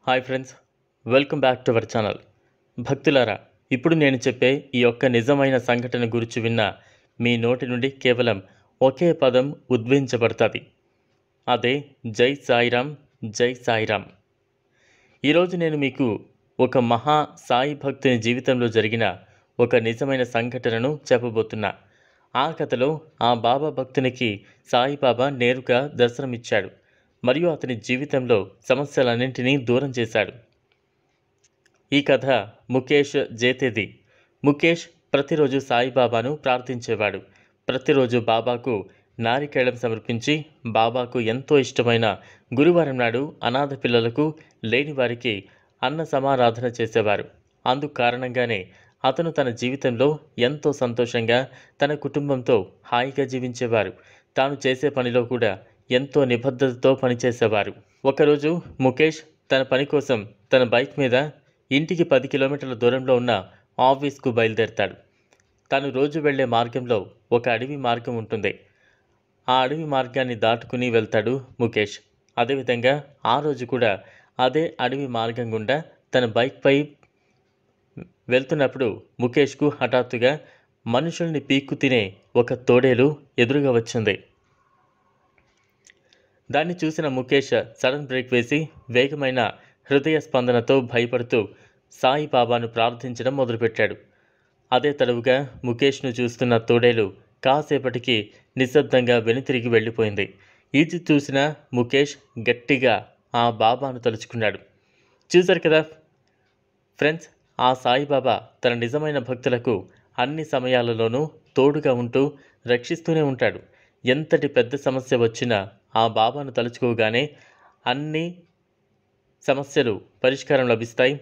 Hi friends, welcome back to our channel. భక్తులారా, ఇప్పుడు నేను చెప్పే ఈ యొక్క నిజమైన సంఘటన గురించి విన్న మీ నోటి నుండి కేవలం ఒకే పదం ఉద్భవించబడుతుంది. అదే జై సాయిరామ్, జై సాయిరామ్. ఈరోజు నేను మీకు ఒక మహా సాయి భక్తుని జీవితంలో జరిగిన ఒక నిజమైన సంఘటనను చెప్పబోతున్నా. ఆ కథలో ఆ బాబా భక్తునికి సాయిబాబా నేరుగా దర్శనమిచ్చాడు మరియు అతని జీవితంలో సమస్యలన్నింటినీ దూరం చేశాడు. ఈ కథ ముఖేష్ జేతేది. ముఖేష్ ప్రతిరోజు సాయిబాబాను ప్రార్థించేవాడు. ప్రతిరోజు బాబాకు నారికేళం సమర్పించి బాబాకు ఎంతో ఇష్టమైన గురువారం నాడు అనాథ పిల్లలకు, లేని వారికి అన్న సమారాధన చేసేవారు. అందుకు కారణంగానే అతను తన జీవితంలో ఎంతో సంతోషంగా తన కుటుంబంతో హాయిగా జీవించేవారు. తాను చేసే పనిలో కూడా ఎంతో నిబద్ధతతో పనిచేసేవారు. ఒకరోజు ముఖేష్ తన పని కోసం తన బైక్ మీద ఇంటికి 10 కిలోమీటర్ల దూరంలో ఉన్న ఆఫీస్కు బయలుదేరతాడు. తాను రోజు వెళ్లే మార్గంలో ఒక అడవి మార్గం ఉంటుంది. ఆ అడవి మార్గాన్ని దాటుకుని వెళ్తాడు ముఖేష్. అదేవిధంగా ఆ రోజు కూడా అదే అడవి మార్గం గుండా తన బైక్పై వెళ్తున్నప్పుడు ముఖేష్కు హఠాత్తుగా మనుషుల్ని పీక్కు తినే ఒక తోడేలు ఎదురుగా వచ్చింది. దాన్ని చూసిన ముఖేష్ సడన్ బ్రేక్ వేసి వేగమైన హృదయ స్పందనతో భయపడుతూ సాయిబాబాను ప్రార్థించడం మొదలుపెట్టాడు. అదే తడవుగా ముఖేష్ను చూస్తున్న తోడేలు కాసేపటికి నిశ్శబ్దంగా వెనుతిరిగి వెళ్ళిపోయింది. ఇది చూసిన ముఖేష్ గట్టిగా ఆ బాబాను తలుచుకున్నాడు. చూశారు కదా ఫ్రెండ్స్, ఆ సాయిబాబా తన నిజమైన భక్తులకు అన్ని సమయాలలోనూ తోడుగా ఉంటూ రక్షిస్తూనే ఉంటాడు. ఎంతటి పెద్ద సమస్య వచ్చినా ఆ బాబాను తలుచుకోగానే అన్ని సమస్యలు పరిష్కారం లభిస్తాయి.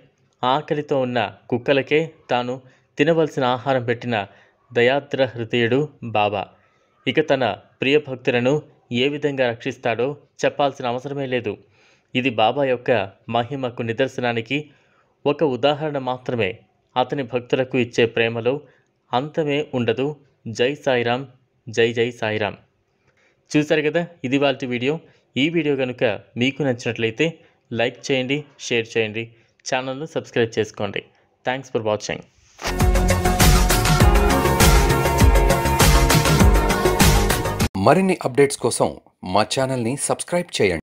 ఆకలితో ఉన్న కుక్కలకే తాను తినవలసిన ఆహారం పెట్టిన దయాద్ర హృదయుడు బాబా. ఇక తన ప్రియ భక్తులను ఏ విధంగా రక్షిస్తాడో చెప్పాల్సిన అవసరమే లేదు. ఇది బాబా యొక్క మహిమకు నిదర్శనానికి ఒక ఉదాహరణ మాత్రమే. అతని భక్తులకు ఇచ్చే ప్రేమలో అంతమే ఉండదు. జై సాయిరామ్, జై జై సాయిరామ్. చూశారు కదా, ఇది వాళ్ళ వీడియో. ఈ వీడియో కనుక మీకు నచ్చినట్లయితే లైక్ చేయండి, షేర్ చేయండి, ఛానల్ను సబ్స్క్రైబ్ చేసుకోండి. Thanks for watching. మరిన్ని అప్డేట్స్ కోసం మా ఛానల్ని సబ్స్క్రైబ్ చేయండి.